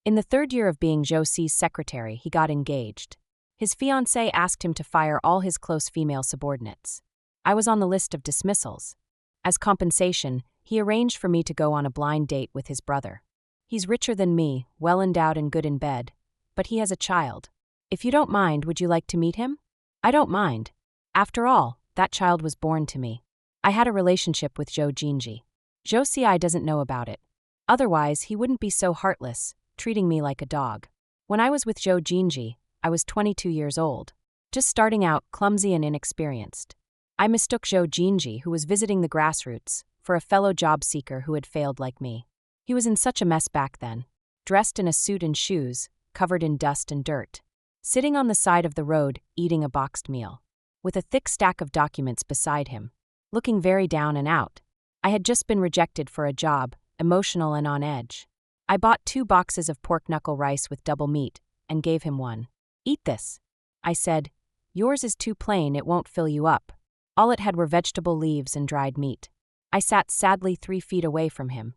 In the third year of being Zhou Ci's secretary, he got engaged. His fiancée asked him to fire all his close female subordinates. I was on the list of dismissals. As compensation, he arranged for me to go on a blind date with his brother. He's richer than me, well-endowed and good in bed, but he has a child. If you don't mind, would you like to meet him? I don't mind. After all, that child was born to me. I had a relationship with Zhou Ci. Zhou Ci doesn't know about it. Otherwise, he wouldn't be so heartless, treating me like a dog. When I was with Zhou Ci, I was 22 years old, just starting out, clumsy and inexperienced. I mistook Zhou Ci, who was visiting the grassroots, for a fellow job seeker who had failed like me. He was in such a mess back then, dressed in a suit and shoes, covered in dust and dirt, sitting on the side of the road, eating a boxed meal, with a thick stack of documents beside him, looking very down and out. I had just been rejected for a job, emotional and on edge. I bought 2 boxes of pork knuckle rice with double meat and gave him one. Eat this. I said, yours is too plain, it won't fill you up. All it had were vegetable leaves and dried meat. I sat sadly 3 feet away from him,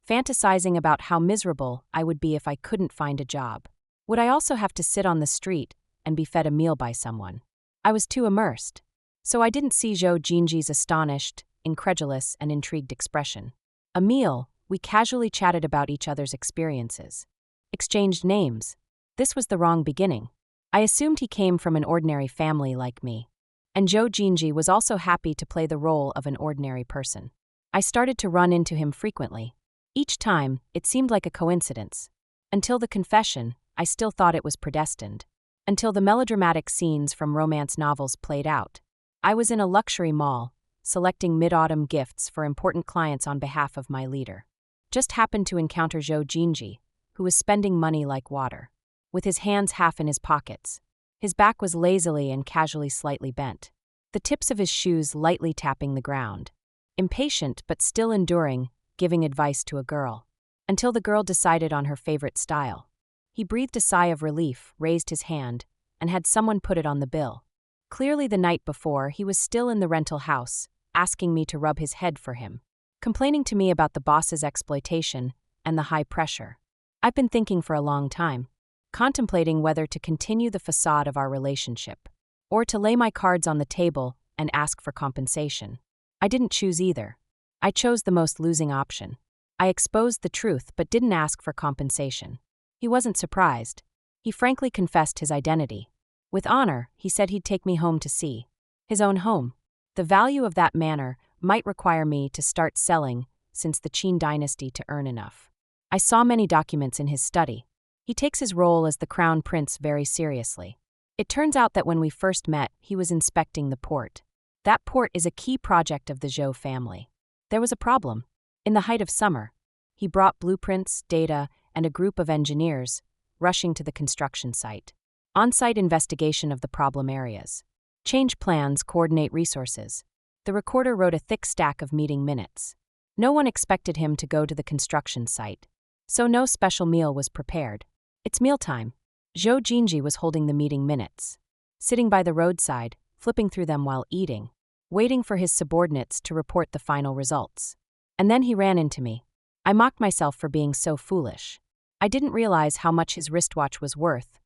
fantasizing about how miserable I would be if I couldn't find a job. Would I also have to sit on the street and be fed a meal by someone? I was too immersed. So I didn't see Zhou Ci's astonished, incredulous, and intrigued expression. A meal, we casually chatted about each other's experiences. Exchanged names. This was the wrong beginning. I assumed he came from an ordinary family like me. And Zhou Ci was also happy to play the role of an ordinary person. I started to run into him frequently. Each time, it seemed like a coincidence. Until the confession, I still thought it was predestined. Until the melodramatic scenes from romance novels played out. I was in a luxury mall, selecting mid-autumn gifts for important clients on behalf of my leader. Just happened to encounter Zhou Ci, who was spending money like water, with his hands half in his pockets. His back was lazily and casually slightly bent, the tips of his shoes lightly tapping the ground. Impatient but still enduring, giving advice to a girl. Until the girl decided on her favorite style. He breathed a sigh of relief, raised his hand, and had someone put it on the bill. Clearly the night before, he was still in the rental house, asking me to rub his head for him, complaining to me about the boss's exploitation and the high pressure. I've been thinking for a long time, contemplating whether to continue the facade of our relationship, or to lay my cards on the table and ask for compensation. I didn't choose either. I chose the most losing option. I exposed the truth but didn't ask for compensation. He wasn't surprised. He frankly confessed his identity. With honor, he said he'd take me home to see his own home. The value of that manor might require me to start selling since the Qin dynasty to earn enough. I saw many documents in his study. He takes his role as the crown prince very seriously. It turns out that when we first met, he was inspecting the port. That port is a key project of the Zhou family. There was a problem. In the height of summer, he brought blueprints, data, and a group of engineers, rushing to the construction site. On-site investigation of the problem areas. Change plans, coordinate resources. The recorder wrote a thick stack of meeting minutes. No one expected him to go to the construction site, so no special meal was prepared. It's mealtime. Zhou Ci was holding the meeting minutes, sitting by the roadside, flipping through them while eating, waiting for his subordinates to report the final results. And then he ran into me. I mocked myself for being so foolish. I didn't realize how much his wristwatch was worth,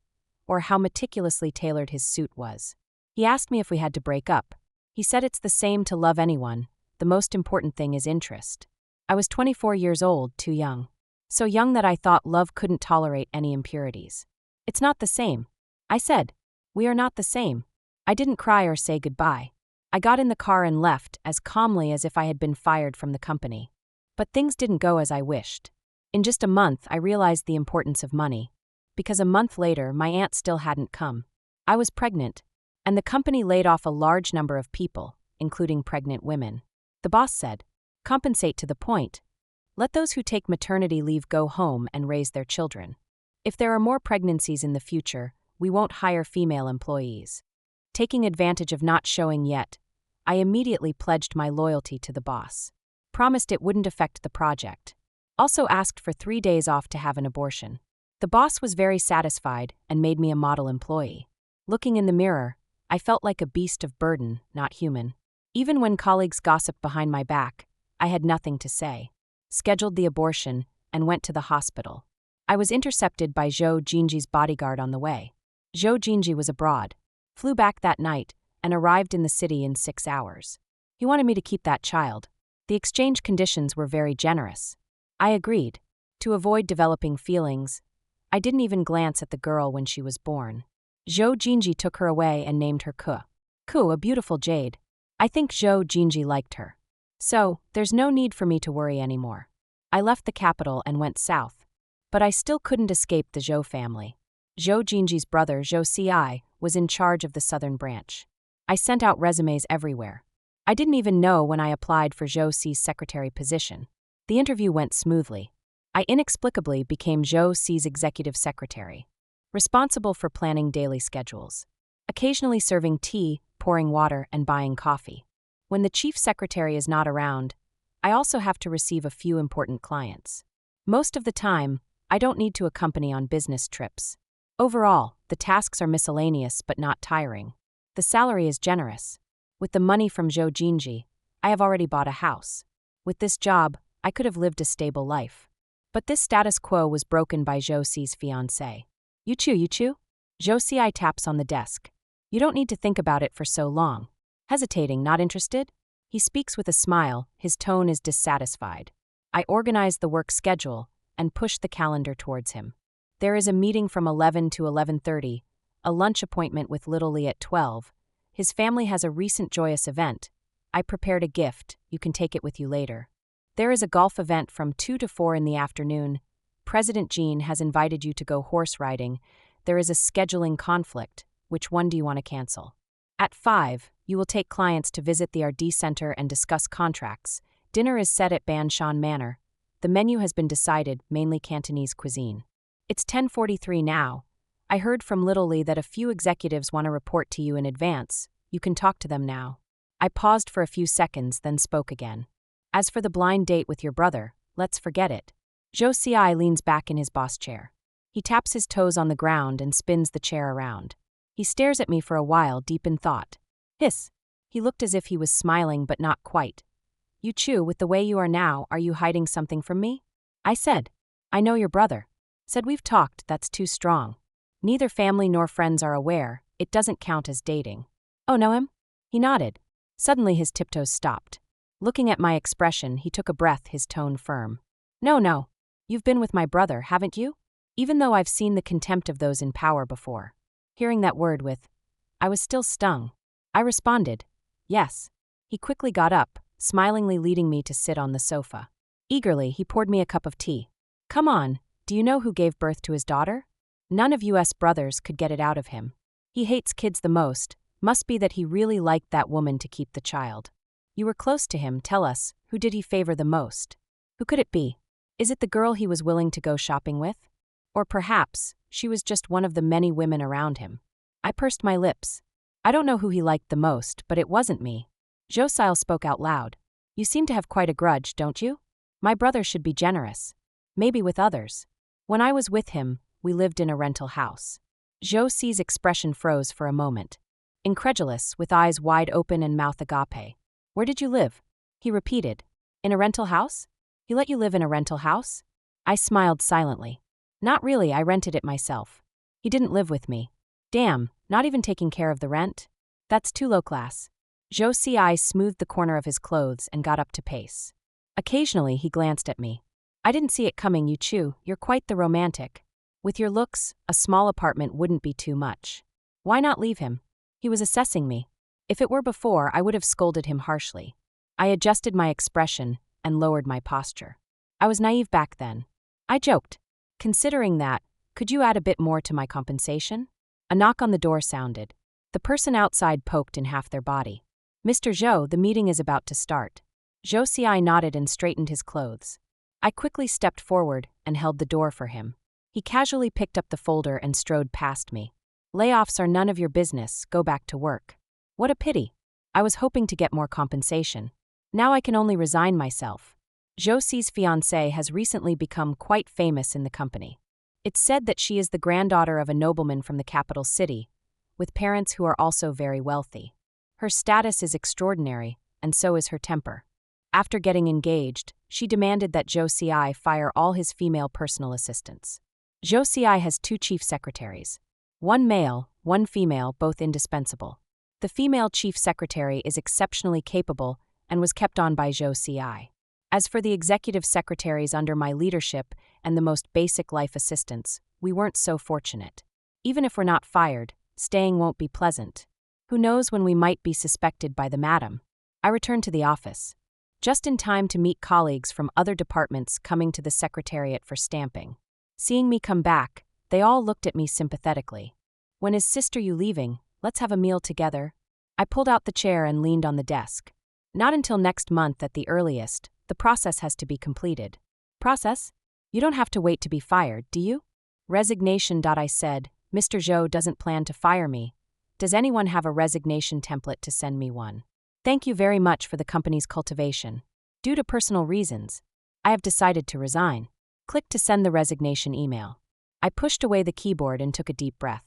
or how meticulously tailored his suit was. He asked me if we had to break up. He said it's the same to love anyone, the most important thing is interest. I was 24 years old, too young. So young that I thought love couldn't tolerate any impurities. It's not the same. I said, we are not the same. I didn't cry or say goodbye. I got in the car and left as calmly as if I had been fired from the company. But things didn't go as I wished. In just a month, I realized the importance of money. Because a month later, my aunt still hadn't come. I was pregnant, and the company laid off a large number of people, including pregnant women. The boss said, compensate to the point. Let those who take maternity leave go home and raise their children. If there are more pregnancies in the future, we won't hire female employees. Taking advantage of not showing yet, I immediately pledged my loyalty to the boss. Promised it wouldn't affect the project. Also asked for 3 days off to have an abortion. The boss was very satisfied and made me a model employee. Looking in the mirror, I felt like a beast of burden, not human. Even when colleagues gossiped behind my back, I had nothing to say. Scheduled the abortion and went to the hospital. I was intercepted by Zhou Ci's bodyguard on the way. Zhou Ci was abroad, flew back that night, and arrived in the city in 6 hours. He wanted me to keep that child. The exchange conditions were very generous. I agreed. To avoid developing feelings, I didn't even glance at the girl when she was born. Zhou Ci took her away and named her Ku. Ku, a beautiful jade. I think Zhou Ci liked her. So, there's no need for me to worry anymore. I left the capital and went south. But I still couldn't escape the Zhou family. Zhou Ci's brother, Zhou Ci, was in charge of the southern branch. I sent out resumes everywhere. I didn't even know when I applied for Zhou Ci's secretary position. The interview went smoothly. I inexplicably became Zhou Ci's executive secretary, responsible for planning daily schedules, occasionally serving tea, pouring water, and buying coffee. When the chief secretary is not around, I also have to receive a few important clients. Most of the time, I don't need to accompany on business trips. Overall, the tasks are miscellaneous but not tiring. The salary is generous. With the money from Zhou Ci, I have already bought a house. With this job, I could have lived a stable life. But this status quo was broken by Zhou Ci's fiancée. You chew? Zhou Ci taps on the desk. You don't need to think about it for so long. Hesitating, not interested? He speaks with a smile, his tone is dissatisfied. I organize the work schedule and push the calendar towards him. There is a meeting from 11 to 11:30, a lunch appointment with Little Lee at 12. His family has a recent joyous event. I prepared a gift, you can take it with you later. There is a golf event from 2 to 4 in the afternoon. President Jean has invited you to go horse riding. There is a scheduling conflict. Which one do you want to cancel? At 5, you will take clients to visit the RD Center and discuss contracts. Dinner is set at Ban Shan Manor. The menu has been decided, mainly Cantonese cuisine. It's 10:43 now. I heard from Little Lee that a few executives want to report to you in advance. You can talk to them now. I paused for a few seconds, then spoke again. As for the blind date with your brother, let's forget it. Zhou Ci leans back in his boss chair. He taps his toes on the ground and spins the chair around. He stares at me for a while, deep in thought. Hiss. He looked as if he was smiling, but not quite. You chew, with the way you are now, are you hiding something from me? I said. I know your brother. Said we've talked, that's too strong. Neither family nor friends are aware, it doesn't count as dating. Oh, know him? He nodded. Suddenly his tiptoes stopped. Looking at my expression, he took a breath, his tone firm. No. You've been with my brother, haven't you? Even though I've seen the contempt of those in power before. Hearing that word with, I was still stung. I responded, yes. He quickly got up, smilingly leading me to sit on the sofa. Eagerly, he poured me a cup of tea. Come on, do you know who gave birth to his daughter? None of US brothers could get it out of him. He hates kids the most, must be that he really liked that woman to keep the child. You were close to him, tell us, who did he favor the most? Who could it be? Is it the girl he was willing to go shopping with? Or perhaps, she was just one of the many women around him. I pursed my lips. I don't know who he liked the most, but it wasn't me. Zhou Ci spoke out loud. You seem to have quite a grudge, don't you? My brother should be generous. Maybe with others. When I was with him, we lived in a rental house. Zhou Ci's expression froze for a moment. Incredulous, with eyes wide open and mouth agape. Where did you live? He repeated. In a rental house? He let you live in a rental house? I smiled silently. Not really, I rented it myself. He didn't live with me. Damn, not even taking care of the rent? That's too low class. Zhou Ci smoothed the corner of his clothes and got up to pace. Occasionally, he glanced at me. I didn't see it coming, you chew, you're quite the romantic. With your looks, a small apartment wouldn't be too much. Why not leave him? He was assessing me. If it were before, I would have scolded him harshly. I adjusted my expression and lowered my posture. I was naive back then. I joked. Considering that, could you add a bit more to my compensation? A knock on the door sounded. The person outside poked in half their body. Mr. Zhou, the meeting is about to start. Zhou Ci nodded and straightened his clothes. I quickly stepped forward and held the door for him. He casually picked up the folder and strode past me. Layoffs are none of your business, go back to work. What a pity. I was hoping to get more compensation. Now I can only resign myself. Zhou Ci's fiancée has recently become quite famous in the company. It's said that she is the granddaughter of a nobleman from the capital city, with parents who are also very wealthy. Her status is extraordinary, and so is her temper. After getting engaged, she demanded that Zhou Ci fire all his female personal assistants. Zhou Ci has two chief secretaries. One male, one female, both indispensable. The female chief secretary is exceptionally capable and was kept on by Zhou Ci. As for the executive secretaries under my leadership and the most basic life assistants, we weren't so fortunate. Even if we're not fired, staying won't be pleasant. Who knows when we might be suspected by the madam? I returned to the office, just in time to meet colleagues from other departments coming to the secretariat for stamping. Seeing me come back, they all looked at me sympathetically. "When is sister you leaving? Let's have a meal together." I pulled out the chair and leaned on the desk. "Not until next month at the earliest. The process has to be completed." "Process? You don't have to wait to be fired, do you?" "Resignation." I said. "Mr. Zhou doesn't plan to fire me. Does anyone have a resignation template to send me one? Thank you very much for the company's cultivation. Due to personal reasons, I have decided to resign." Click to send the resignation email. I pushed away the keyboard and took a deep breath.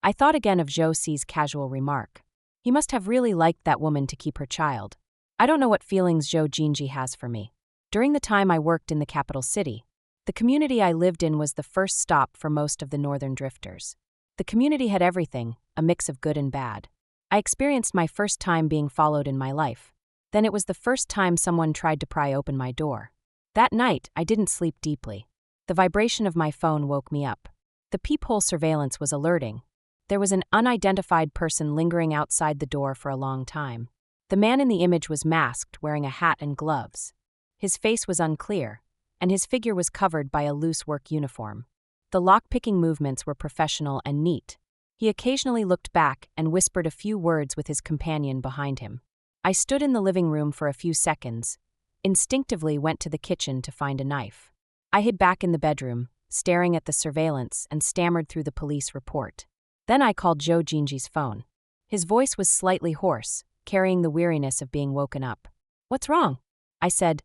I thought again of Zhou Ci's casual remark. He must have really liked that woman to keep her child. I don't know what feelings Zhou Ci has for me. During the time I worked in the capital city, the community I lived in was the first stop for most of the northern drifters. The community had everything, a mix of good and bad. I experienced my first time being followed in my life. Then it was the first time someone tried to pry open my door. That night, I didn't sleep deeply. The vibration of my phone woke me up. The peephole surveillance was alerting. There was an unidentified person lingering outside the door for a long time. The man in the image was masked, wearing a hat and gloves. His face was unclear, and his figure was covered by a loose work uniform. The lock-picking movements were professional and neat. He occasionally looked back and whispered a few words with his companion behind him. I stood in the living room for a few seconds, instinctively went to the kitchen to find a knife. I hid back in the bedroom, staring at the surveillance, and stammered through the police report. Then I called Zhou Ci's phone. His voice was slightly hoarse, carrying the weariness of being woken up. "What's wrong?" I said.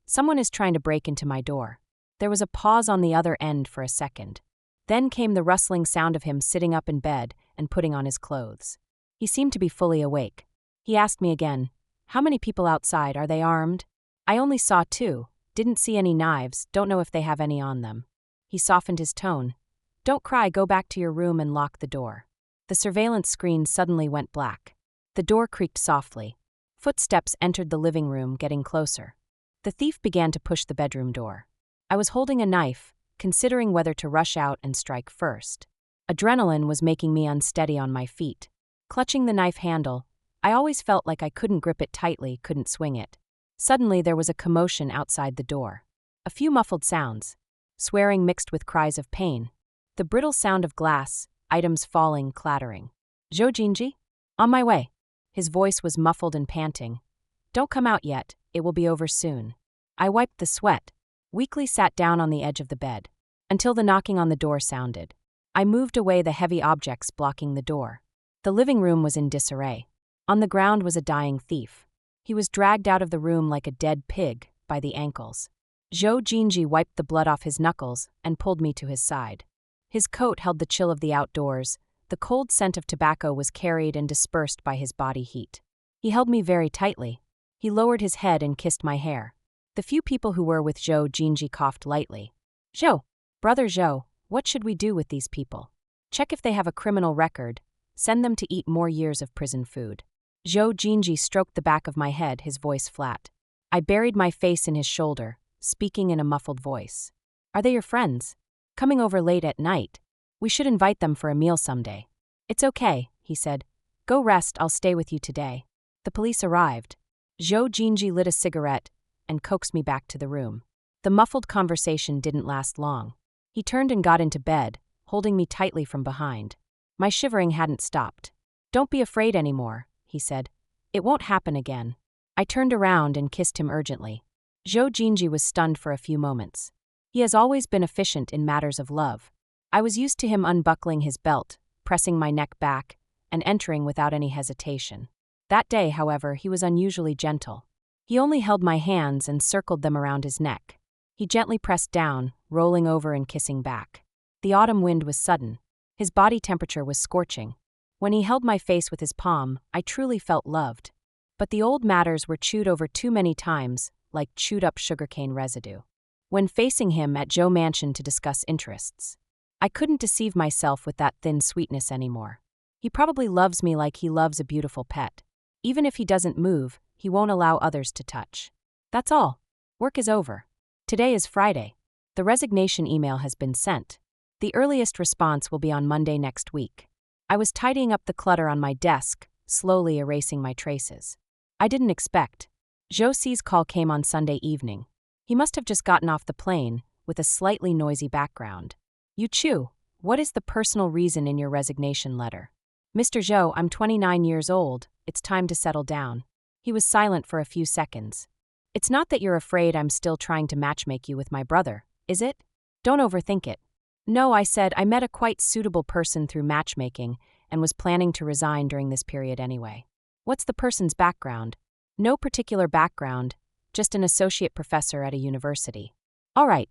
"Someone is trying to break into my door." There was a pause on the other end for a second. Then came the rustling sound of him sitting up in bed and putting on his clothes. He seemed to be fully awake. He asked me again, "How many people outside? Are they armed?" "I only saw 2. Didn't see any knives, don't know if they have any on them." He softened his tone. "Don't cry, go back to your room and lock the door." The surveillance screen suddenly went black. The door creaked softly. Footsteps entered the living room, getting closer. The thief began to push the bedroom door. I was holding a knife, considering whether to rush out and strike first. Adrenaline was making me unsteady on my feet. Clutching the knife handle, I always felt like I couldn't grip it tightly, couldn't swing it. Suddenly there was a commotion outside the door. A few muffled sounds, swearing mixed with cries of pain. The brittle sound of glass, items falling, clattering. "Zhou Ci? On my way." His voice was muffled and panting. "Don't come out yet, it will be over soon." I wiped the sweat, weakly sat down on the edge of the bed, until the knocking on the door sounded. I moved away the heavy objects blocking the door. The living room was in disarray. On the ground was a dying thief. He was dragged out of the room like a dead pig, by the ankles. Zhou Ci wiped the blood off his knuckles and pulled me to his side. His coat held the chill of the outdoors. The cold scent of tobacco was carried and dispersed by his body heat. He held me very tightly. He lowered his head and kissed my hair. The few people who were with Zhou Ci coughed lightly. "Zhou, brother Zhou, what should we do with these people? Check if they have a criminal record. Send them to eat more years of prison food." Zhou Ci stroked the back of my head, his voice flat. I buried my face in his shoulder, speaking in a muffled voice. "Are they your friends? Coming over late at night? We should invite them for a meal someday." "It's okay," he said. "Go rest, I'll stay with you today." The police arrived. Zhou Ci lit a cigarette and coaxed me back to the room. The muffled conversation didn't last long. He turned and got into bed, holding me tightly from behind. My shivering hadn't stopped. "Don't be afraid anymore," he said. "It won't happen again." I turned around and kissed him urgently. Zhou Ci was stunned for a few moments. He has always been efficient in matters of love. I was used to him unbuckling his belt, pressing my neck back, and entering without any hesitation. That day, however, he was unusually gentle. He only held my hands and circled them around his neck. He gently pressed down, rolling over and kissing back. The autumn wind was sudden. His body temperature was scorching. When he held my face with his palm, I truly felt loved. But the old matters were chewed over too many times, like chewed-up sugarcane residue. When facing him at Zhou Mansion to discuss interests, I couldn't deceive myself with that thin sweetness anymore. He probably loves me like he loves a beautiful pet. Even if he doesn't move, he won't allow others to touch. That's all. Work is over. Today is Friday. The resignation email has been sent. The earliest response will be on Monday next week. I was tidying up the clutter on my desk, slowly erasing my traces. I didn't expect. Zhou Ci's call came on Sunday evening. He must have just gotten off the plane, with a slightly noisy background. Yu Chu, what is the personal reason in your resignation letter? Mr. Zhou, I'm 29 years old. It's time to settle down. He was silent for a few seconds. It's not that you're afraid I'm still trying to matchmake you with my brother, is it? Don't overthink it. No, I said, I met a quite suitable person through matchmaking and was planning to resign during this period anyway. What's the person's background? No particular background, just an associate professor at a university. All right,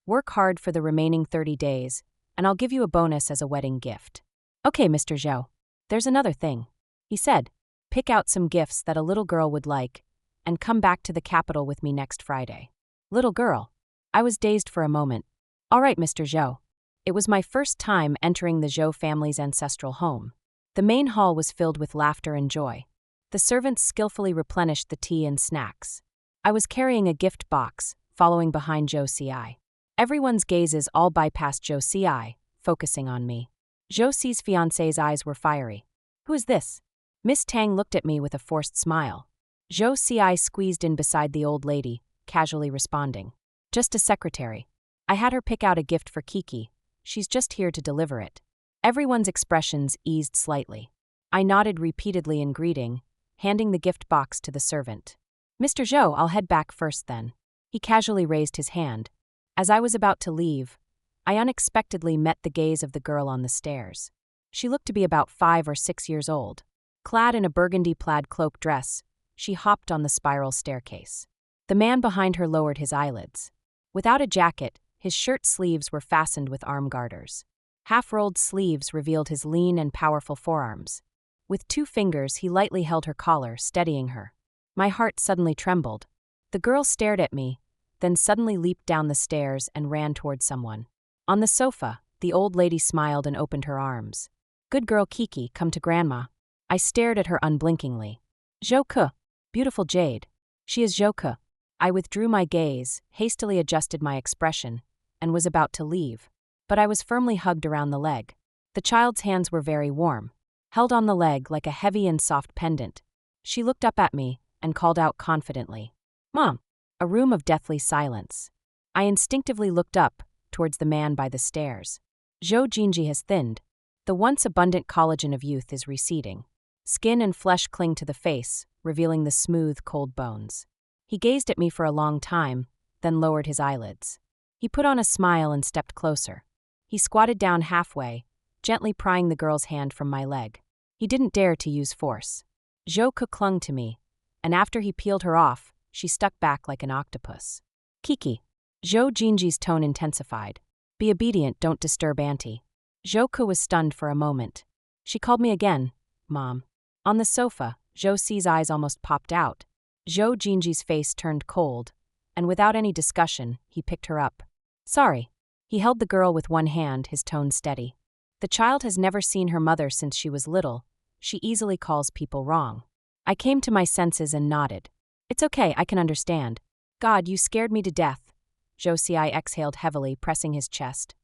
work hard for the remaining 30 days, and I'll give you a bonus as a wedding gift. Okay, Mr. Zhou. There's another thing. He said, pick out some gifts that a little girl would like, and come back to the capital with me next Friday. Little girl. I was dazed for a moment. All right, Mr. Zhou. It was my first time entering the Zhou family's ancestral home. The main hall was filled with laughter and joy. The servants skillfully replenished the tea and snacks. I was carrying a gift box, following behind Zhou Ci. Everyone's gazes all bypassed Zhou Ci, focusing on me. Zhou Ci's fiancée's eyes were fiery. Who is this? Miss Tang looked at me with a forced smile. Zhou Ci squeezed in beside the old lady, casually responding. Just a secretary. I had her pick out a gift for Kiki. She's just here to deliver it. Everyone's expressions eased slightly. I nodded repeatedly in greeting, handing the gift box to the servant. Mr. Zhou, I'll head back first then. He casually raised his hand. As I was about to leave, I unexpectedly met the gaze of the girl on the stairs. She looked to be about 5 or 6 years old. Clad in a burgundy plaid cloak dress, she hopped on the spiral staircase. The man behind her lowered his eyelids. Without a jacket, his shirt sleeves were fastened with arm garters. Half-rolled sleeves revealed his lean and powerful forearms. With 2 fingers, he lightly held her collar, steadying her. My heart suddenly trembled. The girl stared at me, then suddenly leaped down the stairs and ran toward someone. On the sofa, the old lady smiled and opened her arms. Good girl Kiki, come to Grandma. I stared at her unblinkingly. Zhou Ci, beautiful jade. She is Zhou Ci. I withdrew my gaze, hastily adjusted my expression, and was about to leave. But I was firmly hugged around the leg. The child's hands were very warm, held on the leg like a heavy and soft pendant. She looked up at me and called out confidently, Mom! A room of deathly silence. I instinctively looked up, towards the man by the stairs. Zhou Jinji has thinned. The once abundant collagen of youth is receding. Skin and flesh cling to the face, revealing the smooth, cold bones. He gazed at me for a long time, then lowered his eyelids. He put on a smile and stepped closer. He squatted down halfway, gently prying the girl's hand from my leg. He didn't dare to use force. Zhou Ci clung to me, and after he peeled her off, she stuck back like an octopus. Kiki. Zhou Jinji's tone intensified. Be obedient, don't disturb Auntie. Zhou Ci was stunned for a moment. She called me again, Mom. On the sofa, Zhou Ci's eyes almost popped out. Zhou Jinji's face turned cold, and without any discussion, he picked her up. Sorry. He held the girl with one hand, his tone steady. The child has never seen her mother since she was little. She easily calls people wrong. I came to my senses and nodded. It's okay, I can understand. God, you scared me to death. Zhou Ci exhaled heavily, pressing his chest.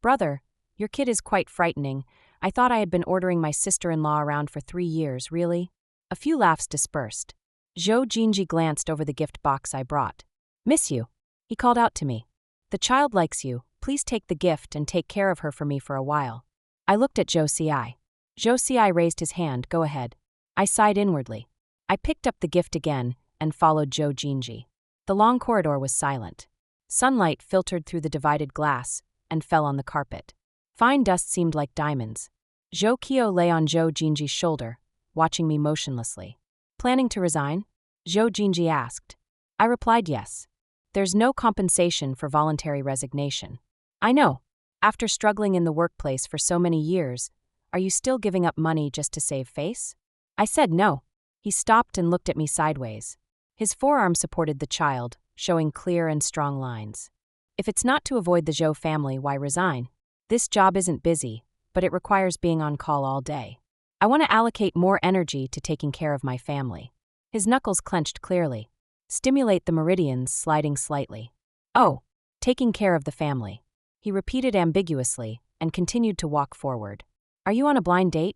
Brother, your kid is quite frightening. I thought I had been ordering my sister-in-law around for 3 years, really? A few laughs dispersed. Zhou Jinji glanced over the gift box I brought. Miss you. He called out to me. The child likes you. Please take the gift and take care of her for me for a while. I looked at Zhou Ci. Zhou Ci raised his hand. Go ahead. I sighed inwardly. I picked up the gift again and followed Zhou Jinji. The long corridor was silent. Sunlight filtered through the divided glass and fell on the carpet. Fine dust seemed like diamonds. Zhou Qiu lay on Zhou Jinji's shoulder, watching me motionlessly. Planning to resign? Zhou Jinji asked. I replied yes. There's no compensation for voluntary resignation. I know. After struggling in the workplace for so many years, are you still giving up money just to save face? I said no. He stopped and looked at me sideways. His forearm supported the child, showing clear and strong lines. If it's not to avoid the Zhou family, why resign? This job isn't busy, but it requires being on call all day. I want to allocate more energy to taking care of my family. His knuckles clenched clearly. Stimulate the meridians, sliding slightly. Oh, taking care of the family. He repeated ambiguously and continued to walk forward. Are you on a blind date?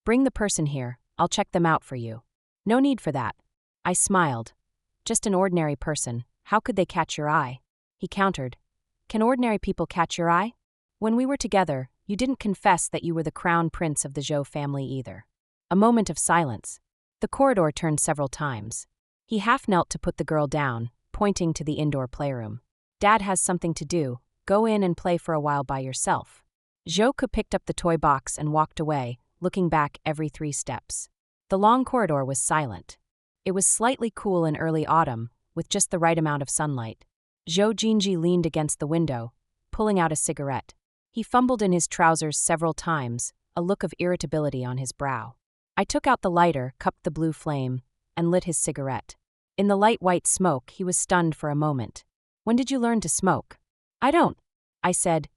Bring the person here. I'll check them out for you. No need for that. I smiled. Just an ordinary person. How could they catch your eye? He countered. Can ordinary people catch your eye? When we were together, you didn't confess that you were the crown prince of the Zhou family either. A moment of silence. The corridor turned several times. He half knelt to put the girl down, pointing to the indoor playroom. Dad has something to do. Go in and play for a while by yourself. Zhou Ci picked up the toy box and walked away, looking back every 3 steps. The long corridor was silent. It was slightly cool in early autumn, with just the right amount of sunlight. Zhou Ci leaned against the window, pulling out a cigarette. He fumbled in his trousers several times, a look of irritability on his brow. I took out the lighter, cupped the blue flame, and lit his cigarette. In the light white smoke, he was stunned for a moment. When did you learn to smoke? I don't. I said.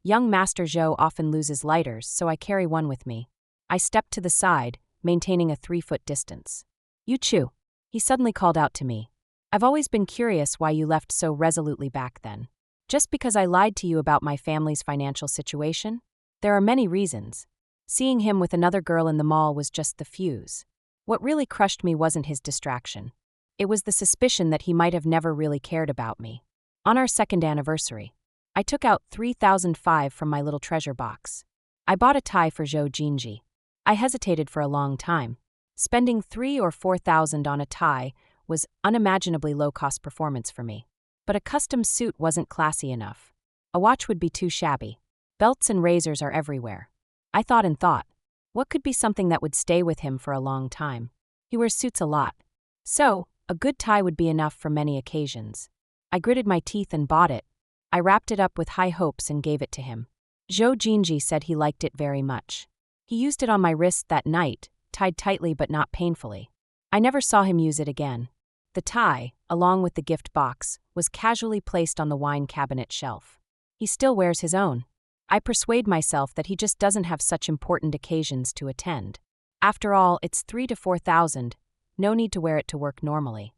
Young Master Zhou often loses lighters, so I carry one with me. I stepped to the side, maintaining a 3-foot distance. You chew. He suddenly called out to me. I've always been curious why you left so resolutely back then. Just because I lied to you about my family's financial situation? There are many reasons. Seeing him with another girl in the mall was just the fuse. What really crushed me wasn't his distraction. It was the suspicion that he might have never really cared about me. On our 2nd anniversary, I took out 3,005 from my little treasure box. I bought a tie for Zhou Ci. I hesitated for a long time. Spending 3,000 or 4,000 on a tie was unimaginably low-cost performance for me. But a custom suit wasn't classy enough. A watch would be too shabby. Belts and razors are everywhere. I thought and thought. What could be something that would stay with him for a long time? He wears suits a lot. So, a good tie would be enough for many occasions. I gritted my teeth and bought it. I wrapped it up with high hopes and gave it to him. Zhou Ci said he liked it very much. He used it on my wrist that night, tied tightly but not painfully. I never saw him use it again. The tie, along with the gift box, was casually placed on the wine cabinet shelf. He still wears his own. I persuade myself that he just doesn't have such important occasions to attend. After all, it's 3,000 to 4,000. No need to wear it to work normally.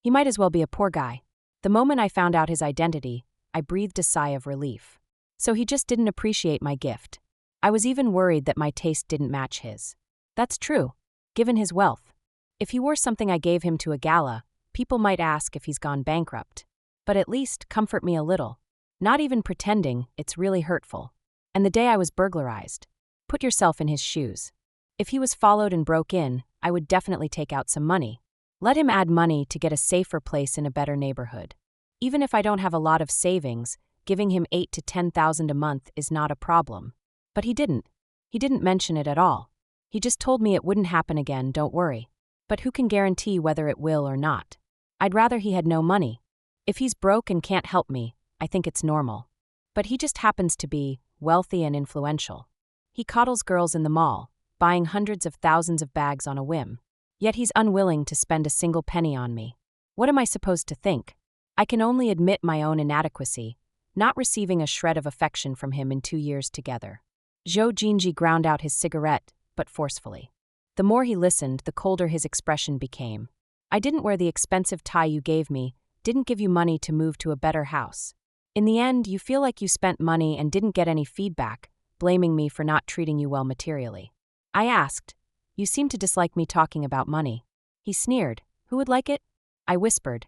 He might as well be a poor guy. The moment I found out his identity, I breathed a sigh of relief. So he just didn't appreciate my gift. I was even worried that my taste didn't match his. That's true, given his wealth. If he wore something I gave him to a gala, people might ask if he's gone bankrupt. But at least comfort me a little. Not even pretending, it's really hurtful. And the day I was burglarized. Put yourself in his shoes. If he was followed and broke in, I would definitely take out some money. Let him add money to get a safer place in a better neighborhood. Even if I don't have a lot of savings, giving him 8,000 to 10,000 a month is not a problem. But he didn't. He didn't mention it at all. He just told me it wouldn't happen again, don't worry. But who can guarantee whether it will or not? I'd rather he had no money. If he's broke and can't help me, I think it's normal. But he just happens to be wealthy and influential. He coddles girls in the mall, buying hundreds of thousands of bags on a whim. Yet he's unwilling to spend a single penny on me. What am I supposed to think? I can only admit my own inadequacy, not receiving a shred of affection from him in 2 years together. Zhou Ci ground out his cigarette, but forcefully. The more he listened, the colder his expression became. I didn't wear the expensive tie you gave me, didn't give you money to move to a better house. In the end, you feel like you spent money and didn't get any feedback, blaming me for not treating you well materially. I asked. You seem to dislike me talking about money. He sneered. Who would like it? I whispered.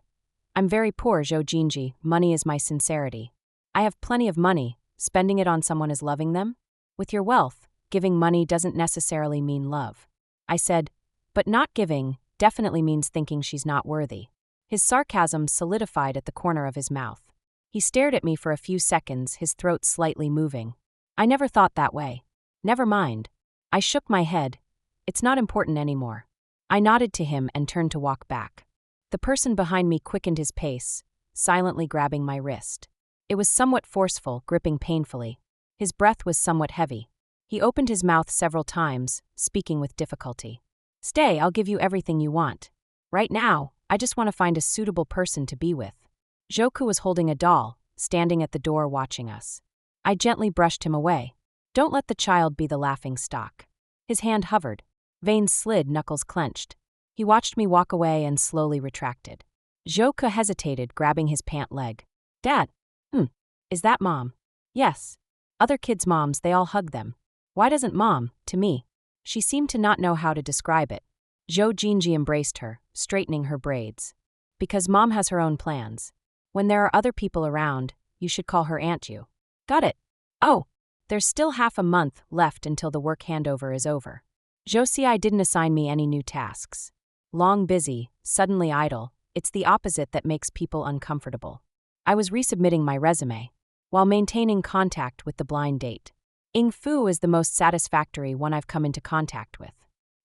I'm very poor, Zhou Ci. Money is my sincerity. I have plenty of money. Spending it on someone is loving them? With your wealth, giving money doesn't necessarily mean love. I said, but not giving definitely means thinking she's not worthy. His sarcasm solidified at the corner of his mouth. He stared at me for a few seconds, his throat slightly moving. I never thought that way. Never mind. I shook my head. It's not important anymore. I nodded to him and turned to walk back. The person behind me quickened his pace, silently grabbing my wrist. It was somewhat forceful, gripping painfully. His breath was somewhat heavy. He opened his mouth several times, speaking with difficulty. Stay, I'll give you everything you want. Right now, I just want to find a suitable person to be with. Zhou Ci was holding a doll, standing at the door watching us. I gently brushed him away. Don't let the child be the laughing stock. His hand hovered. Veins slid, knuckles clenched. He watched me walk away and slowly retracted. Zhou Ci hesitated, grabbing his pant leg. Dad. Is that Mom? Yes. Other kids' moms, they all hug them. Why doesn't Mom, to me? She seemed to not know how to describe it. Zhou Ci embraced her, straightening her braids. Because Mom has her own plans. When there are other people around, you should call her Aunt You. Got it. Oh, there's still half a month left until the work handover is over. Zhou Ci didn't assign me any new tasks. Long busy, suddenly idle, it's the opposite that makes people uncomfortable. I was resubmitting my resume, while maintaining contact with the blind date. Ying Fu is the most satisfactory one I've come into contact with.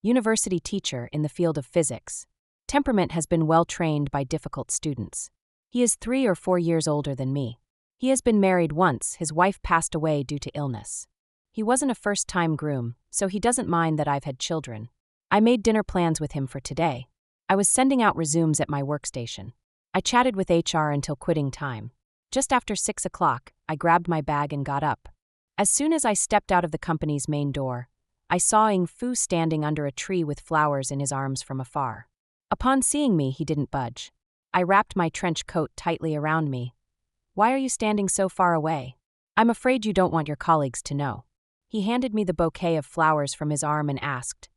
University teacher in the field of physics. Temperament has been well trained by difficult students. He is 3 or 4 years older than me. He has been married once, his wife passed away due to illness. He wasn't a first-time groom, so he doesn't mind that I've had children. I made dinner plans with him for today. I was sending out resumes at my workstation. I chatted with HR until quitting time. Just after 6 o'clock, I grabbed my bag and got up. As soon as I stepped out of the company's main door, I saw Ying Fu standing under a tree with flowers in his arms from afar. Upon seeing me, he didn't budge. I wrapped my trench coat tightly around me. Why are you standing so far away? I'm afraid you don't want your colleagues to know. He handed me the bouquet of flowers from his arm and asked,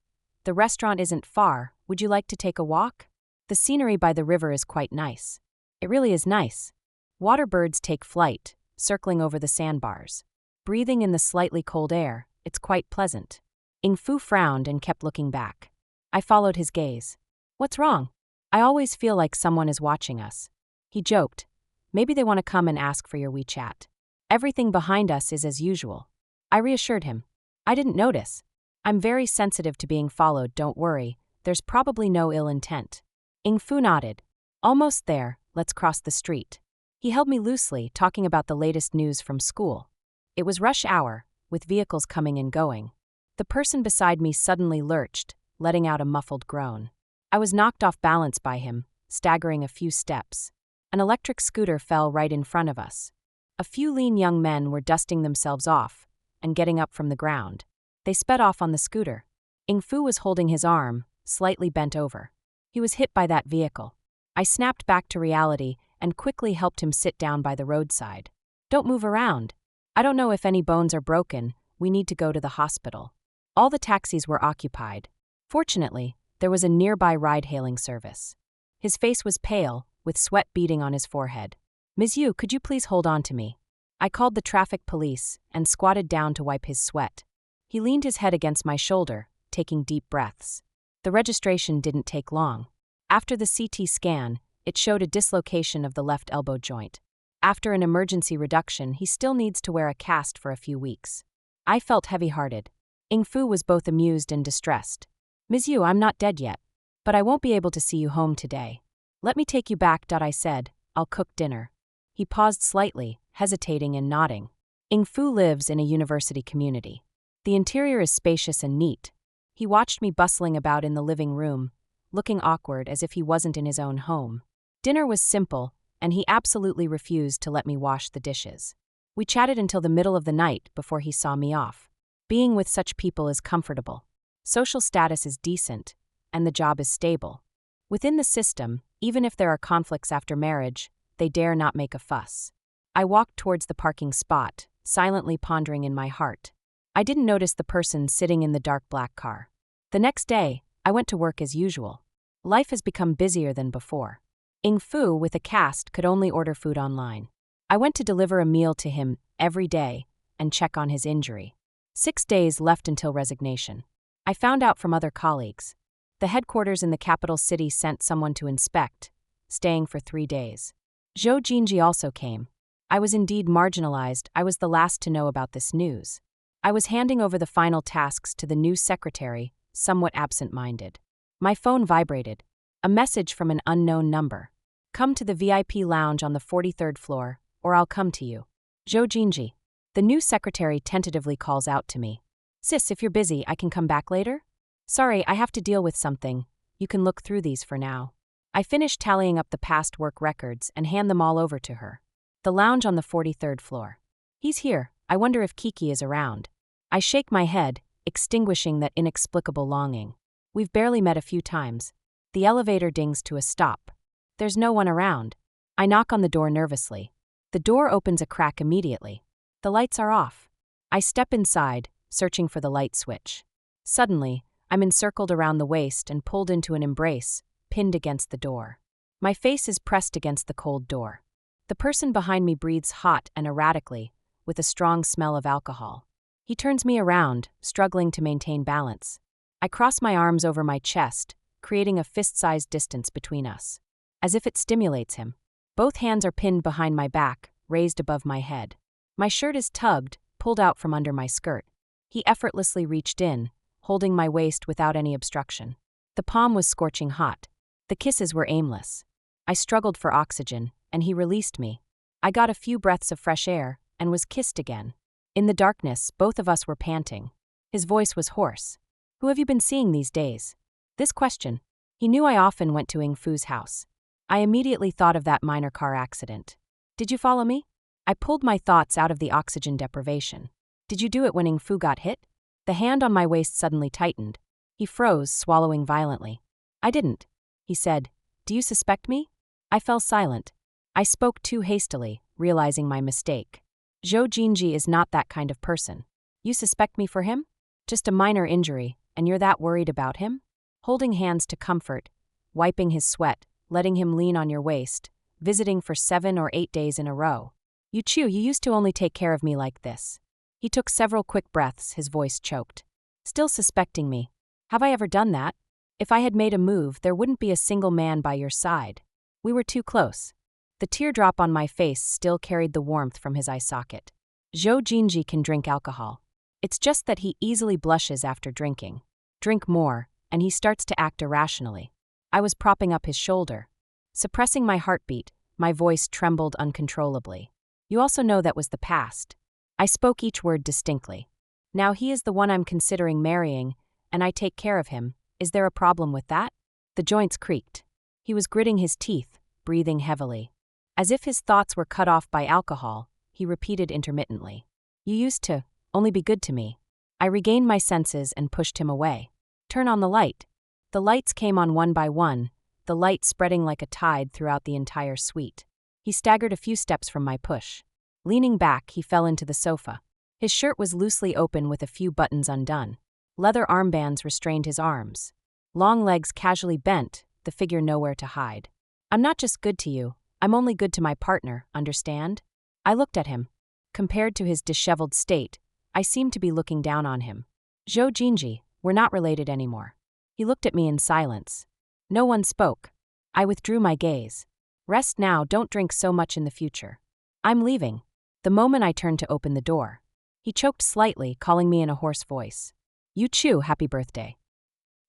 The restaurant isn't far, would you like to take a walk? The scenery by the river is quite nice. It really is nice. Water birds take flight, circling over the sandbars. Breathing in the slightly cold air, it's quite pleasant. Ying Fu frowned and kept looking back. I followed his gaze. What's wrong? I always feel like someone is watching us. He joked. Maybe they want to come and ask for your WeChat. Everything behind us is as usual. I reassured him. I didn't notice. I'm very sensitive to being followed, don't worry. There's probably no ill intent. Ying Fu nodded. Almost there, let's cross the street. He held me loosely, talking about the latest news from school. It was rush hour, with vehicles coming and going. The person beside me suddenly lurched, letting out a muffled groan. I was knocked off balance by him, staggering a few steps. An electric scooter fell right in front of us. A few lean young men were dusting themselves off and getting up from the ground. They sped off on the scooter. Ying Fu was holding his arm, slightly bent over. He was hit by that vehicle. I snapped back to reality and quickly helped him sit down by the roadside. Don't move around. I don't know if any bones are broken. We need to go to the hospital. All the taxis were occupied. Fortunately, there was a nearby ride-hailing service. His face was pale, with sweat beading on his forehead. Ms. Yu, could you please hold on to me? I called the traffic police and squatted down to wipe his sweat. He leaned his head against my shoulder, taking deep breaths. The registration didn't take long. After the CT scan, it showed a dislocation of the left elbow joint. After an emergency reduction, he still needs to wear a cast for a few weeks. I felt heavy-hearted. Ying Fu was both amused and distressed. Ms. Yu, I'm not dead yet, but I won't be able to see you home today. Let me take you back, I said. I'll cook dinner. He paused slightly, hesitating and nodding. Ying Fu lives in a university community. The interior is spacious and neat. He watched me bustling about in the living room, looking awkward as if he wasn't in his own home. Dinner was simple, and he absolutely refused to let me wash the dishes. We chatted until the middle of the night before he saw me off. Being with such people is comfortable. Social status is decent, and the job is stable. Within the system, even if there are conflicts after marriage, they dare not make a fuss. I walked towards the parking spot, silently pondering in my heart. I didn't notice the person sitting in the dark black car. The next day, I went to work as usual. Life has become busier than before. Ying Fu, with a cast, could only order food online. I went to deliver a meal to him every day and check on his injury. 6 days left until resignation. I found out from other colleagues. The headquarters in the capital city sent someone to inspect, staying for 3 days. Zhou Ci also came. I was indeed marginalized. I was the last to know about this news. I was handing over the final tasks to the new secretary, somewhat absent-minded. My phone vibrated. A message from an unknown number. Come to the VIP lounge on the 43rd floor, or I'll come to you. Zhou Ci. The new secretary tentatively calls out to me. Sis, if you're busy, I can come back later? Sorry, I have to deal with something. You can look through these for now. I finish tallying up the past work records and hand them all over to her. The lounge on the 43rd floor. He's here, I wonder if Kiki is around. I shake my head, extinguishing that inexplicable longing. We've barely met a few times. The elevator dings to a stop. There's no one around. I knock on the door nervously. The door opens a crack immediately. The lights are off. I step inside, searching for the light switch. Suddenly, I'm encircled around the waist and pulled into an embrace, pinned against the door. My face is pressed against the cold door. The person behind me breathes hot and erratically, with a strong smell of alcohol. He turns me around, struggling to maintain balance. I cross my arms over my chest, creating a fist-sized distance between us. As if it stimulates him. Both hands are pinned behind my back, raised above my head. My shirt is tugged, pulled out from under my skirt. He effortlessly reached in, holding my waist without any obstruction. The palm was scorching hot. The kisses were aimless. I struggled for oxygen, and he released me. I got a few breaths of fresh air, and was kissed again. In the darkness, both of us were panting. His voice was hoarse. "Who have you been seeing these days?" This question. He knew I often went to Ing Fu's house. I immediately thought of that minor car accident. "Did you follow me?" I pulled my thoughts out of the oxygen deprivation. "Did you do it when Ing Fu got hit?" The hand on my waist suddenly tightened. He froze, swallowing violently. "I didn't," he said. "Do you suspect me?" I fell silent. I spoke too hastily, realizing my mistake. Zhou Ci is not that kind of person. "You suspect me for him? Just a minor injury, and you're that worried about him?" Holding hands to comfort, wiping his sweat, letting him lean on your waist, visiting for 7 or 8 days in a row. "You used to only take care of me like this." He took several quick breaths, his voice choked. "Still suspecting me. Have I ever done that? If I had made a move, there wouldn't be a single man by your side. We were too close." The teardrop on my face still carried the warmth from his eye socket. Zhou Ci can drink alcohol. It's just that he easily blushes after drinking. Drink more, and he starts to act irrationally. I was propping up his shoulder. Suppressing my heartbeat, my voice trembled uncontrollably. "You also know that was the past." I spoke each word distinctly. "Now he is the one I'm considering marrying, and I take care of him. Is there a problem with that?" The joints creaked. He was gritting his teeth, breathing heavily. As if his thoughts were cut off by alcohol, he repeated intermittently. "You used to only be good to me." I regained my senses and pushed him away. "Turn on the light." The lights came on one by one, the light spreading like a tide throughout the entire suite. He staggered a few steps from my push. Leaning back, he fell into the sofa. His shirt was loosely open with a few buttons undone. Leather armbands restrained his arms. Long legs casually bent, the figure nowhere to hide. "I'm not just good to you, I'm only good to my partner, understand?" I looked at him. Compared to his disheveled state, I seemed to be looking down on him. "Zhou Ci, we're not related anymore." He looked at me in silence. No one spoke. I withdrew my gaze. "Rest now, don't drink so much in the future." "I'm leaving." The moment I turned to open the door, he choked slightly, calling me in a hoarse voice. "You chew, happy birthday."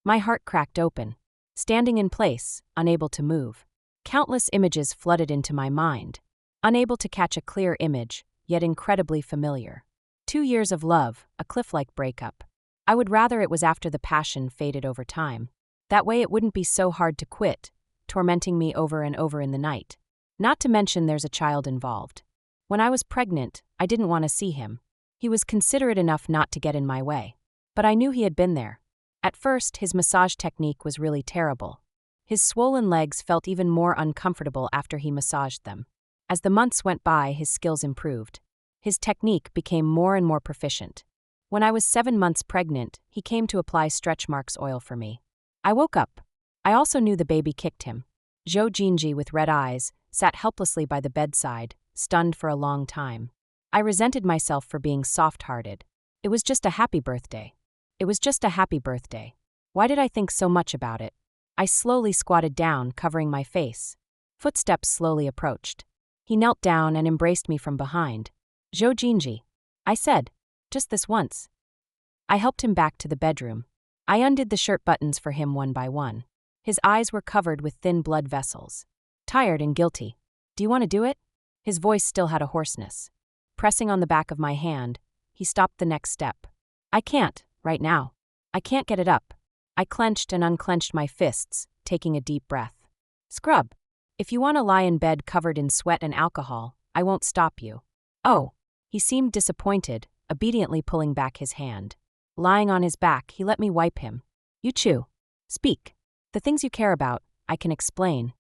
My heart cracked open. Standing in place, unable to move. Countless images flooded into my mind. Unable to catch a clear image, yet incredibly familiar. 2 years of love, a cliff-like breakup. I would rather it was after the passion faded over time. That way it wouldn't be so hard to quit, tormenting me over and over in the night. Not to mention there's a child involved. When I was pregnant, I didn't want to see him. He was considerate enough not to get in my way. But I knew he had been there. At first, his massage technique was really terrible. His swollen legs felt even more uncomfortable after he massaged them. As the months went by, his skills improved. His technique became more and more proficient. When I was 7 months pregnant, he came to apply stretch marks oil for me. I woke up. I also knew the baby kicked him. Zhou Ci, with red eyes, sat helplessly by the bedside, stunned for a long time. I resented myself for being soft-hearted. It was just a happy birthday. It was just a happy birthday. Why did I think so much about it? I slowly squatted down, covering my face. Footsteps slowly approached. He knelt down and embraced me from behind. "Zhou Ci," I said, "just this once." I helped him back to the bedroom. I undid the shirt buttons for him one by one. His eyes were covered with thin blood vessels. Tired and guilty. "Do you want to do it?" His voice still had a hoarseness. Pressing on the back of my hand, he stopped the next step. "I can't, right now. I can't get it up." I clenched and unclenched my fists, taking a deep breath. "Scrub. If you want to lie in bed covered in sweat and alcohol, I won't stop you." "Oh." He seemed disappointed, obediently pulling back his hand. Lying on his back, he let me wipe him. You chew. Speak. The things you care about, I can explain.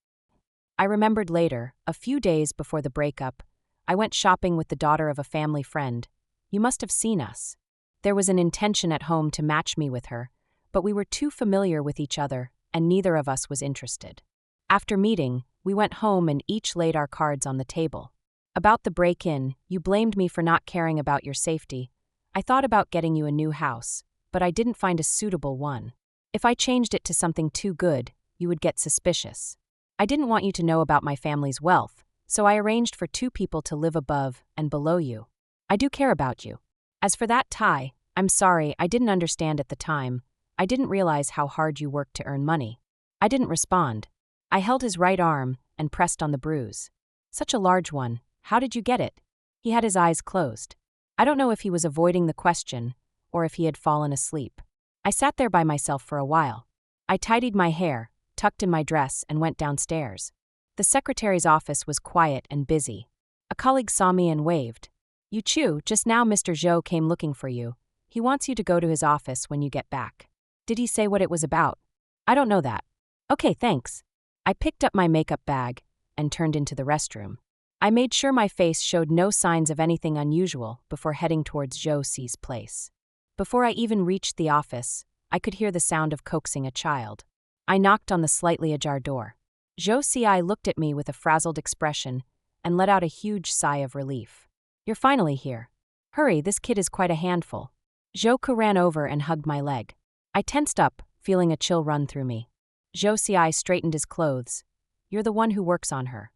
I remembered later, a few days before the breakup, I went shopping with the daughter of a family friend. You must have seen us. There was an intention at home to match me with her, but we were too familiar with each other, and neither of us was interested. After meeting, we went home and each laid our cards on the table. About the break-in, you blamed me for not caring about your safety. I thought about getting you a new house, but I didn't find a suitable one. If I changed it to something too good, you would get suspicious. I didn't want you to know about my family's wealth, so I arranged for 2 people to live above and below you. I do care about you. As for that tie, I'm sorry, I didn't understand at the time. I didn't realize how hard you worked to earn money. I didn't respond. I held his right arm and pressed on the bruise. Such a large one. How did you get it? He had his eyes closed. I don't know if he was avoiding the question or if he had fallen asleep. I sat there by myself for a while. I tidied my hair, tucked in my dress, and went downstairs. The secretary's office was quiet and busy. A colleague saw me and waved. You chew, just now Mr. Zhou came looking for you. He wants you to go to his office when you get back. Did he say what it was about? I don't know that. Okay, thanks. I picked up my makeup bag and turned into the restroom. I made sure my face showed no signs of anything unusual before heading towards Zhou Ci's place. Before I even reached the office, I could hear the sound of coaxing a child. I knocked on the slightly ajar door. Zhou Ci looked at me with a frazzled expression and let out a huge sigh of relief. You're finally here. Hurry, this kid is quite a handful. Zhou Ci ran over and hugged my leg. I tensed up, feeling a chill run through me. Zhou Ci straightened his clothes. You're the one who works on her.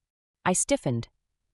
I stiffened.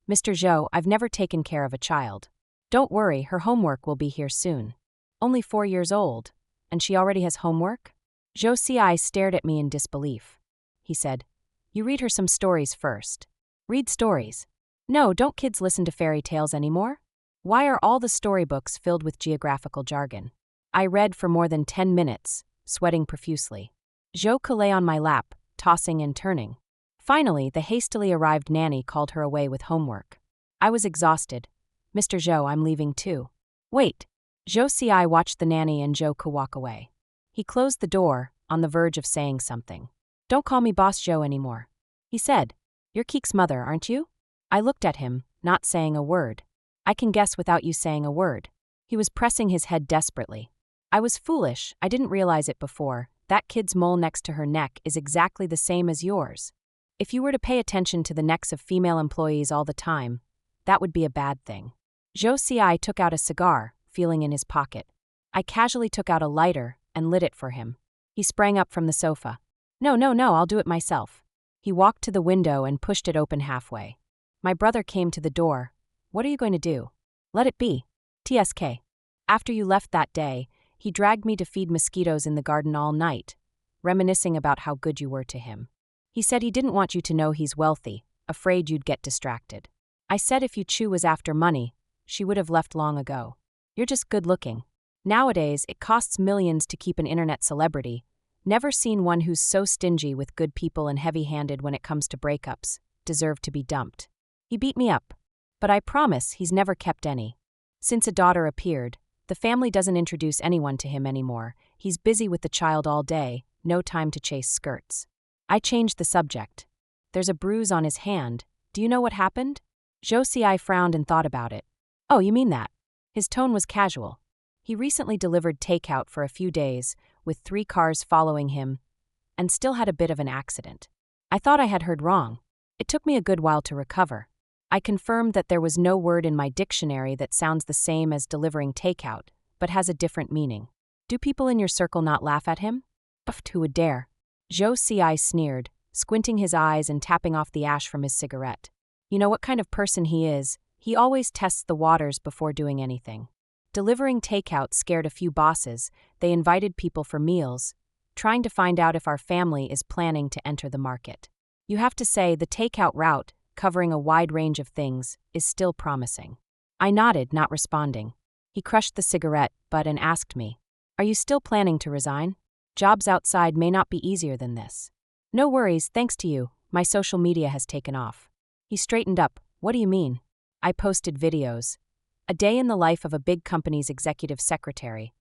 Mr. Zhou, I've never taken care of a child. Don't worry, her homework will be here soon. Only 4 years old, and she already has homework? Zhou Ci stared at me in disbelief. He said, You read her some stories first. Read stories. No, don't kids listen to fairy tales anymore? Why are all the storybooks filled with geographical jargon? I read for more than 10 minutes, sweating profusely. Zhou Ci lay on my lap, tossing and turning. Finally, the hastily arrived nanny called her away with homework. I was exhausted. Mr. Zhou, I'm leaving too. Wait. Zhou Ci watched the nanny and Zhou Ci walk away. He closed the door, on the verge of saying something. Don't call me Boss Zhou anymore. He said, You're Keek's mother, aren't you? I looked at him, not saying a word. I can guess without you saying a word. He was pressing his head desperately. I was foolish, I didn't realize it before. That kid's mole next to her neck is exactly the same as yours. If you were to pay attention to the necks of female employees all the time, that would be a bad thing. Zhou Ci took out a cigar, feeling in his pocket. I casually took out a lighter and lit it for him. He sprang up from the sofa. No, I'll do it myself. He walked to the window and pushed it open halfway. My brother came to the door. What are you going to do? Let it be. TSK. After you left that day, he dragged me to feed mosquitoes in the garden all night, reminiscing about how good you were to him. He said he didn't want you to know he's wealthy, afraid you'd get distracted. I said if you chew was after money, she would have left long ago. You're just good looking. Nowadays, it costs millions to keep an internet celebrity. Never seen one who's so stingy with good people and heavy-handed when it comes to breakups. Deserve to be dumped. He beat me up. But I promise he's never kept any. Since a daughter appeared, the family doesn't introduce anyone to him anymore. He's busy with the child all day, no time to chase skirts. I changed the subject. There's a bruise on his hand. Do you know what happened? Zhou Ci frowned and thought about it. Oh, you mean that? His tone was casual. He recently delivered takeout for a few days, with 3 cars following him, and still had a bit of an accident. I thought I had heard wrong. It took me a good while to recover. I confirmed that there was no word in my dictionary that sounds the same as delivering takeout, but has a different meaning. Do people in your circle not laugh at him? Who would dare? Zhou Ci sneered, squinting his eyes and tapping off the ash from his cigarette. You know what kind of person he is? He always tests the waters before doing anything. Delivering takeout scared a few bosses. They invited people for meals, trying to find out if our family is planning to enter the market. You have to say the takeout route, covering a wide range of things, is still promising. I nodded, not responding. He crushed the cigarette butt and asked me, Are you still planning to resign? Jobs outside may not be easier than this. No worries, thanks to you, my social media has taken off. He straightened up. What do you mean? I posted videos. A day in the life of a big company's executive secretary,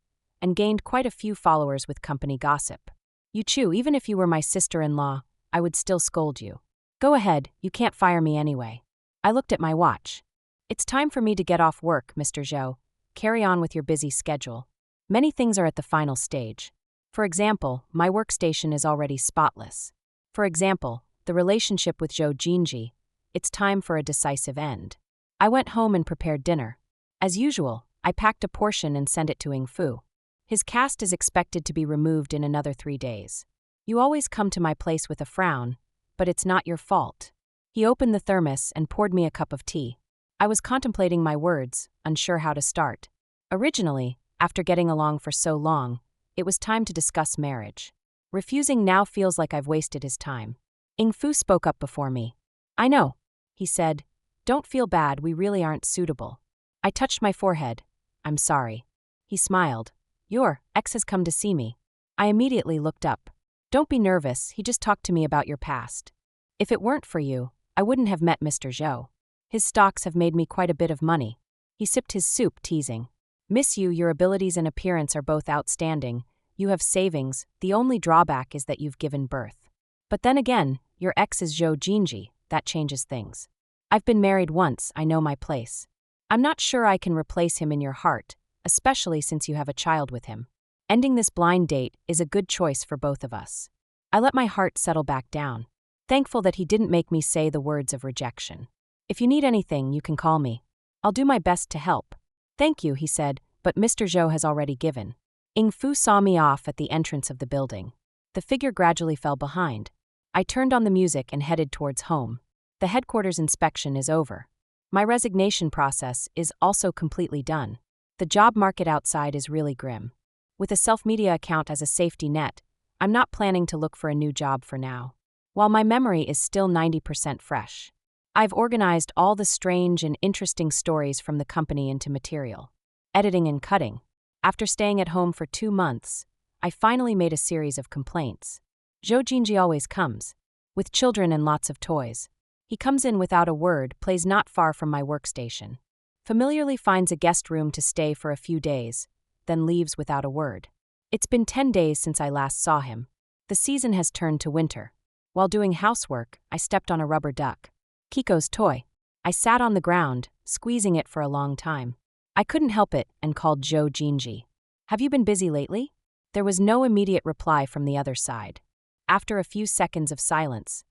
and gained quite a few followers with company gossip. Zhou Ci, even if you were my sister-in-law, I would still scold you. Go ahead, you can't fire me anyway. I looked at my watch. It's time for me to get off work, Mr. Zhou. Carry on with your busy schedule. Many things are at the final stage. For example, my workstation is already spotless. For example, the relationship with Zhou Ci. It's time for a decisive end. I went home and prepared dinner. As usual, I packed a portion and sent it to Ing Fu. His cast is expected to be removed in another 3 days. You always come to my place with a frown, but it's not your fault. He opened the thermos and poured me a cup of tea. I was contemplating my words, unsure how to start. Originally, after getting along for so long, it was time to discuss marriage. Refusing now feels like I've wasted his time. Ing Fu spoke up before me. I know, he said. Don't feel bad, we really aren't suitable. I touched my forehead. I'm sorry. He smiled. Your ex has come to see me. I immediately looked up. Don't be nervous, he just talked to me about your past. If it weren't for you, I wouldn't have met Mr. Zhou. His stocks have made me quite a bit of money. He sipped his soup, teasing. Miss you, your abilities and appearance are both outstanding. You have savings, the only drawback is that you've given birth. But then again, your ex is Zhou Ci, that changes things. I've been married once, I know my place. I'm not sure I can replace him in your heart, especially since you have a child with him. Ending this blind date is a good choice for both of us. I let my heart settle back down, thankful that he didn't make me say the words of rejection. If you need anything, you can call me. I'll do my best to help. Thank you, he said, but Mr. Zhou has already given. Ing Fu saw me off at the entrance of the building. The figure gradually fell behind. I turned on the music and headed towards home. The headquarters inspection is over. My resignation process is also completely done. The job market outside is really grim. With a self-media account as a safety net, I'm not planning to look for a new job for now. While my memory is still 90% fresh, I've organized all the strange and interesting stories from the company into material. Editing and cutting. After staying at home for 2 months, I finally made a series of complaints. Zhou Ci always comes, with children and lots of toys. He comes in without a word, plays not far from my workstation. Familiarly finds a guest room to stay for a few days, then leaves without a word. It's been 10 days since I last saw him. The season has turned to winter. While doing housework, I stepped on a rubber duck. Kiko's toy. I sat on the ground, squeezing it for a long time. I couldn't help it and called Zhou Ci. Have you been busy lately? There was no immediate reply from the other side. After a few seconds of silence,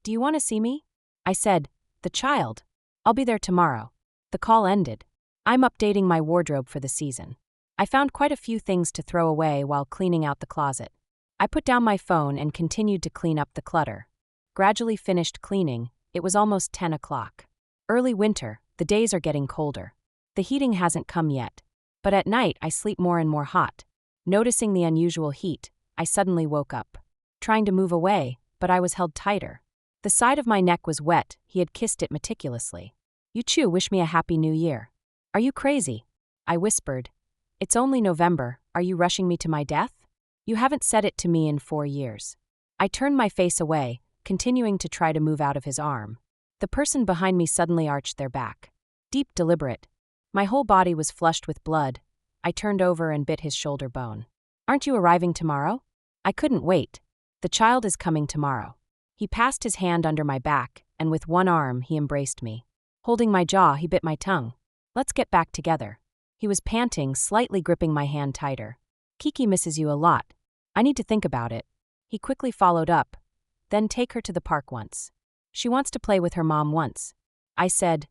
do you want to see me? I said, the child. I'll be there tomorrow. The call ended. I'm updating my wardrobe for the season. I found quite a few things to throw away while cleaning out the closet. I put down my phone and continued to clean up the clutter. Gradually finished cleaning, it was almost 10 o'clock. Early winter, the days are getting colder. The heating hasn't come yet, but at night I sleep more and more hot. Noticing the unusual heat, I suddenly woke up. Trying to move away, but I was held tighter. The side of my neck was wet, he had kissed it meticulously. Zhou Ci, wish me a happy new year. Are you crazy? I whispered. It's only November, are you rushing me to my death? You haven't said it to me in 4 years. I turned my face away, continuing to try to move out of his arm. The person behind me suddenly arched their back. Deep, deliberate. My whole body was flushed with blood. I turned over and bit his shoulder bone. Aren't you arriving tomorrow? I couldn't wait. The child is coming tomorrow. He passed his hand under my back, and with one arm he embraced me. Holding my jaw, he bit my tongue. Let's get back together. He was panting, slightly gripping my hand tighter. Kiki misses you a lot. I need to think about it. He quickly followed up. Then take her to the park once. She wants to play with her mom once. I said,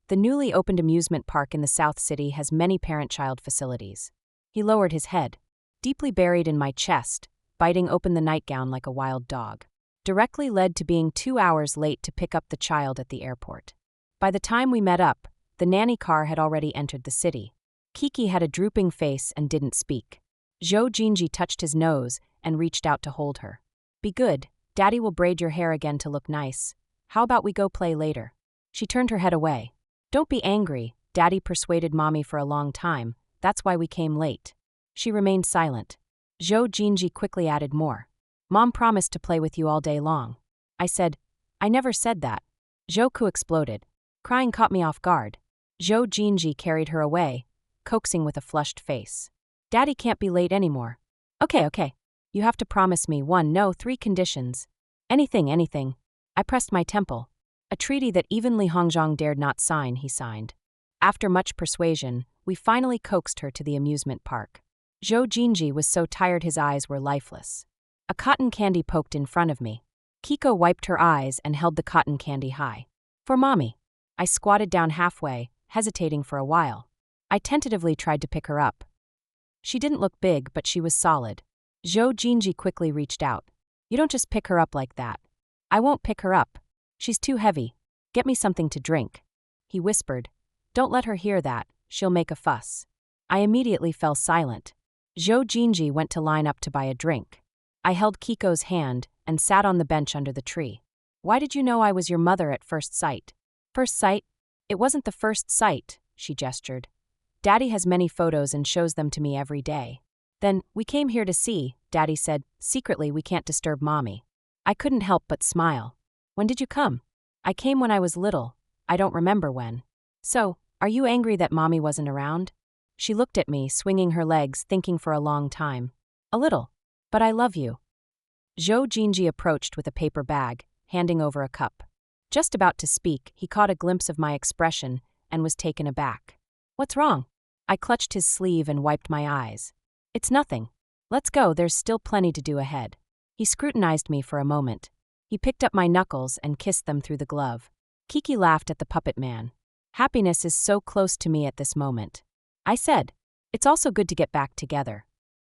the newly opened amusement park in the South City has many parent-child facilities. He lowered his head, deeply buried in my chest, biting open the nightgown like a wild dog. Directly led to being 2 hours late to pick up the child at the airport. By the time we met up, the nanny car had already entered the city. Kiki had a drooping face and didn't speak. Zhou Ci touched his nose and reached out to hold her. Be good, Daddy will braid your hair again to look nice. How about we go play later? She turned her head away. Don't be angry, Daddy persuaded Mommy for a long time, that's why we came late. She remained silent. Zhou Ci quickly added more. Mom promised to play with you all day long. I said, I never said that. Zhou Ci exploded. Crying caught me off guard. Zhou Ci carried her away, coaxing with a flushed face. Daddy can't be late anymore. Okay. You have to promise me 1, no, 3 conditions. Anything. I pressed my temple. A treaty that even Li Hongzhang dared not sign, he signed. After much persuasion, we finally coaxed her to the amusement park. Zhou Ci was so tired his eyes were lifeless. A cotton candy poked in front of me. Kiko wiped her eyes and held the cotton candy high. For Mommy. I squatted down halfway, hesitating for a while. I tentatively tried to pick her up. She didn't look big, but she was solid. Zhou Ci quickly reached out. You don't just pick her up like that. I won't pick her up. She's too heavy. Get me something to drink. He whispered. Don't let her hear that. She'll make a fuss. I immediately fell silent. Zhou Ci went to line up to buy a drink. I held Kiko's hand and sat on the bench under the tree. Why did you know I was your mother at first sight? First sight? It wasn't the first sight, she gestured. Daddy has many photos and shows them to me every day. Then, we came here to see, Daddy said. Secretly, we can't disturb Mommy. I couldn't help but smile. When did you come? I came when I was little. I don't remember when. So, are you angry that Mommy wasn't around? She looked at me, swinging her legs, thinking for a long time. A little. But I love you. Zhou Ci approached with a paper bag, handing over a cup. Just about to speak, he caught a glimpse of my expression and was taken aback. What's wrong? I clutched his sleeve and wiped my eyes. It's nothing. Let's go, there's still plenty to do ahead. He scrutinized me for a moment. He picked up my knuckles and kissed them through the glove. Kiki laughed at the puppet man. Happiness is so close to me at this moment. I said, it's also good to get back together.